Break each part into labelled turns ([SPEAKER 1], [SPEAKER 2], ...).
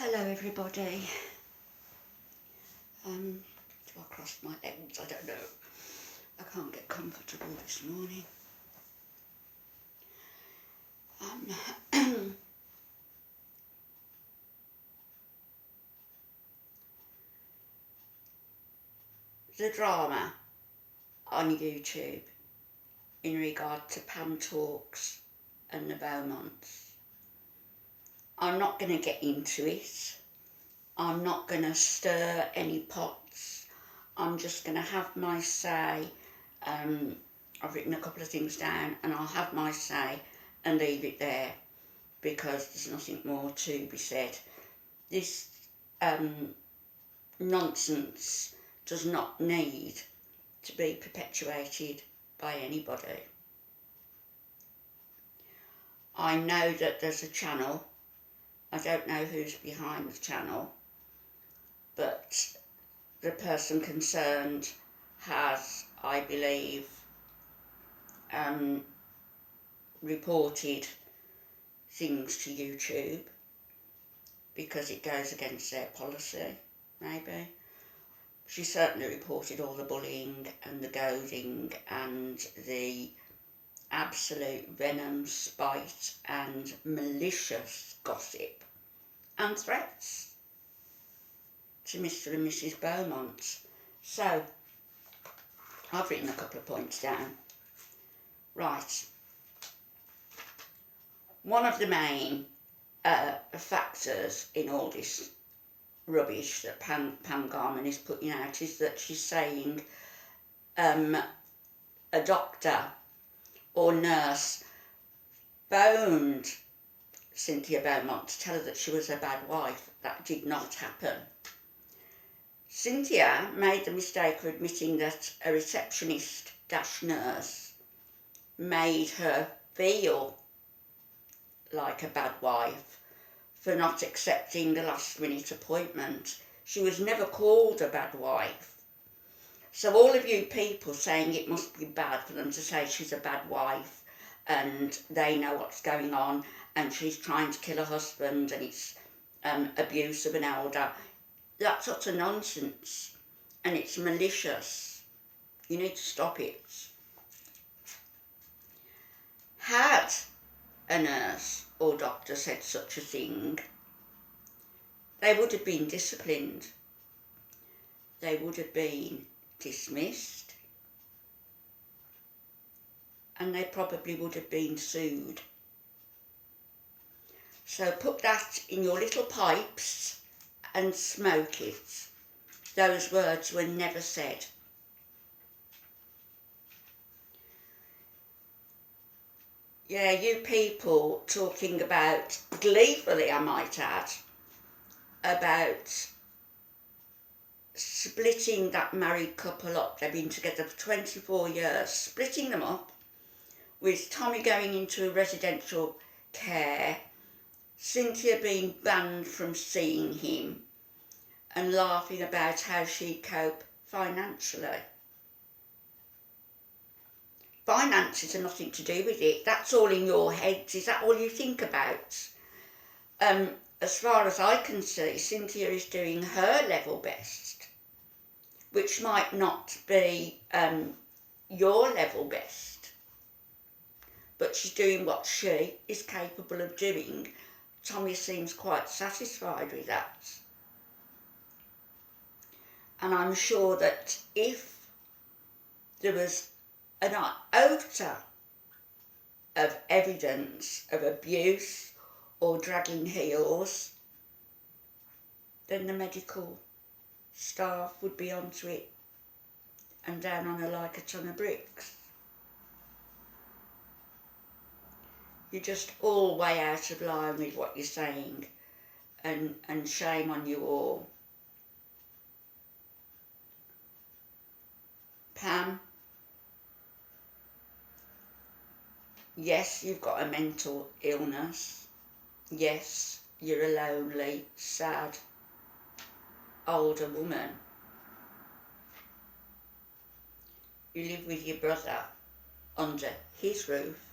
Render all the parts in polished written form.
[SPEAKER 1] Hello everybody. Do I cross my legs? I don't know. I can't get comfortable this morning. The drama on YouTube in regard to Pam Talks and the Beaumonts. I'm not going to get into it. I'm not going to stir any pots. I'm just going to have my say. I've written a couple of things down and I'll have my say and leave it there because there's nothing more to be said. This nonsense does not need to be perpetuated by anybody. I know that there's a channel. I don't know who's behind the channel, but the person concerned has, I believe, reported things to YouTube because it goes against their policy, maybe. She certainly reported all the bullying and the goading and the absolute venom, spite and malicious gossip and threats to Mr. and Mrs. Beaumont. So, I've written a couple of points down. Right. One of the main factors in all this rubbish that Pam Garman is putting out is that she's saying a doctor or nurse phoned Cynthia Beaumont to tell her that she was a bad wife. That did not happen. Cynthia made the mistake of admitting that a receptionist-nurse made her feel like a bad wife for not accepting the last-minute appointment. She was never called a bad wife. So all of you people saying it must be bad for them to say she's a bad wife and they know what's going on and she's trying to kill her husband and it's abuse of an elder, that's utter nonsense and it's malicious. You need to stop it. Had a nurse or doctor said such a thing, they would have been disciplined. They would have been dismissed and they probably would have been sued. So put that in your little pipes and smoke it. Those words were never said. Yeah, you people talking about, gleefully I might add, about splitting that married couple up. They've been together for 24 years, splitting them up, with Tommy going into residential care, Cynthia being banned from seeing him, and laughing about how she'd cope financially. Finances are nothing to do with it. That's all in your heads. Is that all you think about? As far as I can see, Cynthia is doing her level best, which might not be your level best, but she's doing what she is capable of doing. Tommy seems quite satisfied with that. And I'm sure that if there was an iota of evidence of abuse or dragging heels, then the medical staff would be onto it and down on her like a ton of bricks. You're just all way out of line with what you're saying, and shame on you all. Pam, yes, you've got a mental illness. Yes, you're a lonely, sad, older woman. You live with your brother under his roof.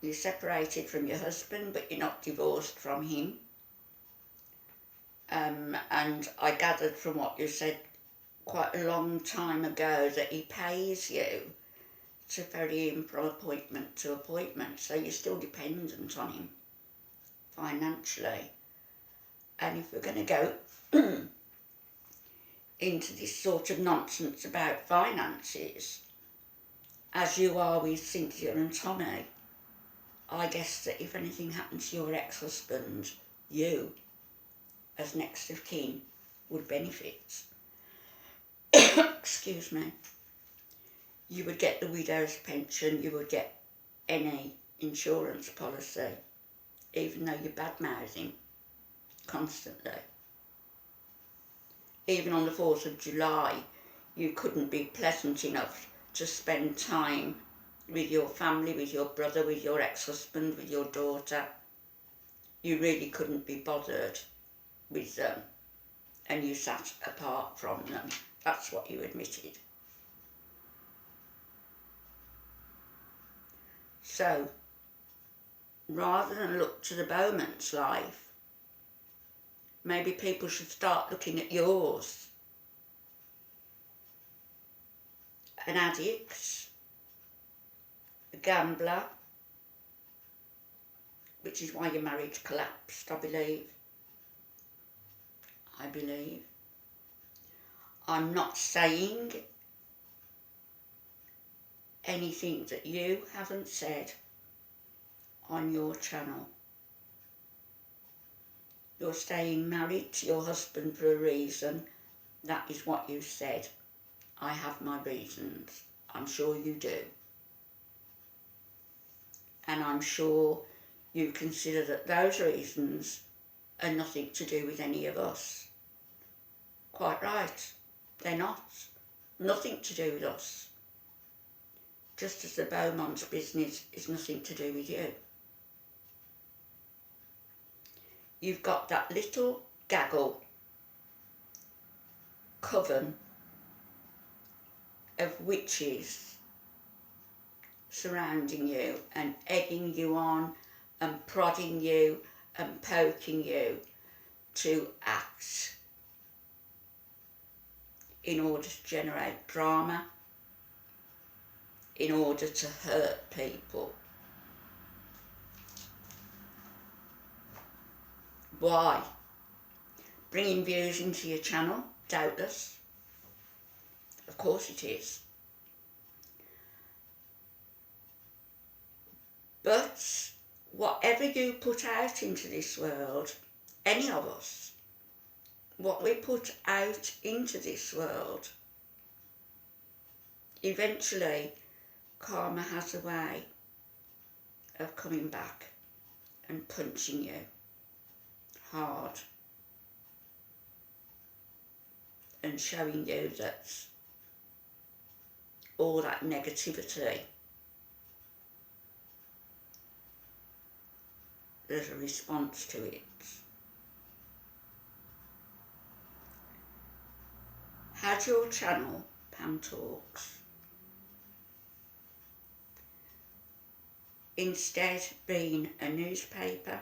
[SPEAKER 1] You're separated from your husband, but you're not divorced from him. And I gathered from what you said quite a long time ago that he pays you to ferry him from appointment to appointment, so you're still dependent on him financially. And if we're going to go into this sort of nonsense about finances, as you are with Cynthia and Tommy, I guess that if anything happened to your ex-husband, you, as next of kin, would benefit. Excuse me. You would get the widow's pension, you would get any insurance policy, even though you're bad-mouthing constantly. Even on the 4th of July, you couldn't be pleasant enough to spend time with your family, with your brother, with your ex-husband, with your daughter. You really couldn't be bothered with them, and you sat apart from them. That's what you admitted. So, rather than look to the Beaumont's life, maybe people should start looking at yours. An addict, a gambler, which is why your marriage collapsed, I believe. I'm not saying anything that you haven't said on your channel. You're staying married to your husband for a reason. That is what you said. I have my reasons. I'm sure you do. And I'm sure you consider that those reasons are nothing to do with any of us. Quite right. They're not. Nothing to do with us. Just as the Beaumont's business is nothing to do with you. You've got that little gaggle, coven of witches surrounding you and egging you on and prodding you and poking you to act in order to generate drama, in order to hurt people. Why? Bringing views into your channel, doubtless. Of course it is. But whatever you put out into this world, any of us, what we put out into this world, eventually karma has a way of coming back and punching you hard and showing you that all that negativity, there's a response to it. Had your channel, Pam Talks, instead been a newspaper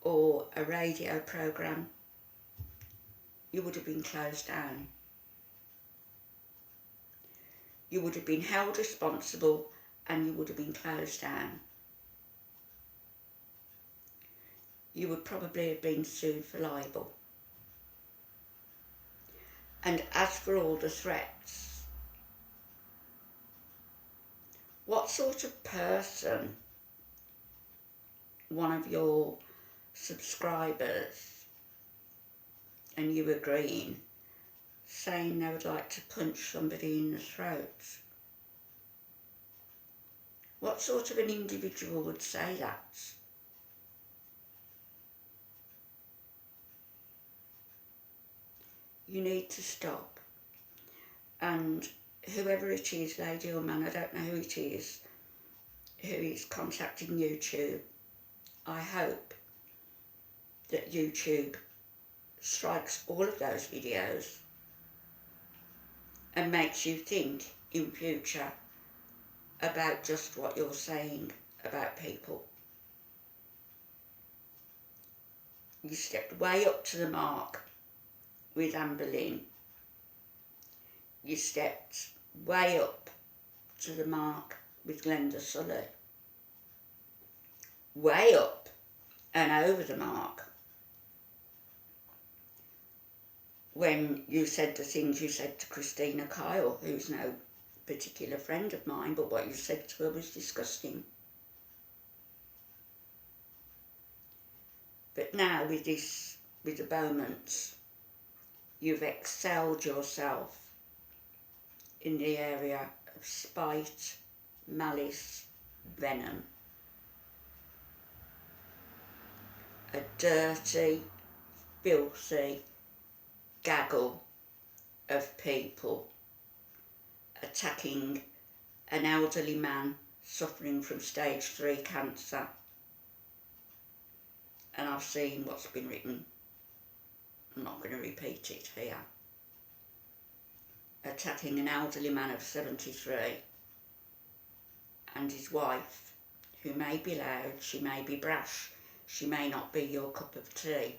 [SPEAKER 1] or a radio programme, you would have been closed down. You would have been held responsible and you would have been closed down. You would probably have been sued for libel. And as for all the threats, what sort of person, one of your subscribers, and you agreeing, saying they would like to punch somebody in the throat? What sort of an individual would say that? You need to stop. And whoever it is, lady or man, I don't know who it is, who is contacting YouTube, I hope that YouTube strikes all of those videos and makes you think in future about just what you're saying about people. You stepped way up to the mark with Amber Lynn. You stepped way up to the mark with Glenda Sully. Way up and over the mark when you said the things you said to Christina Kyle, who's no particular friend of mine, but what you said to her was disgusting. But now with the Beaumonts, you've excelled yourself in the area of spite, malice, venom. A dirty, filthy gaggle of people attacking an elderly man suffering from stage 3 cancer. And I've seen what's been written. I'm not going to repeat it here. Attacking an elderly man of 73 and his wife, who may be loud, she may be brash, she may not be your cup of tea,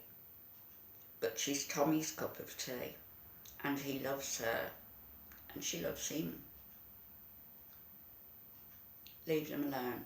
[SPEAKER 1] but she's Tommy's cup of tea, and he loves her, and she loves him. Leave them alone.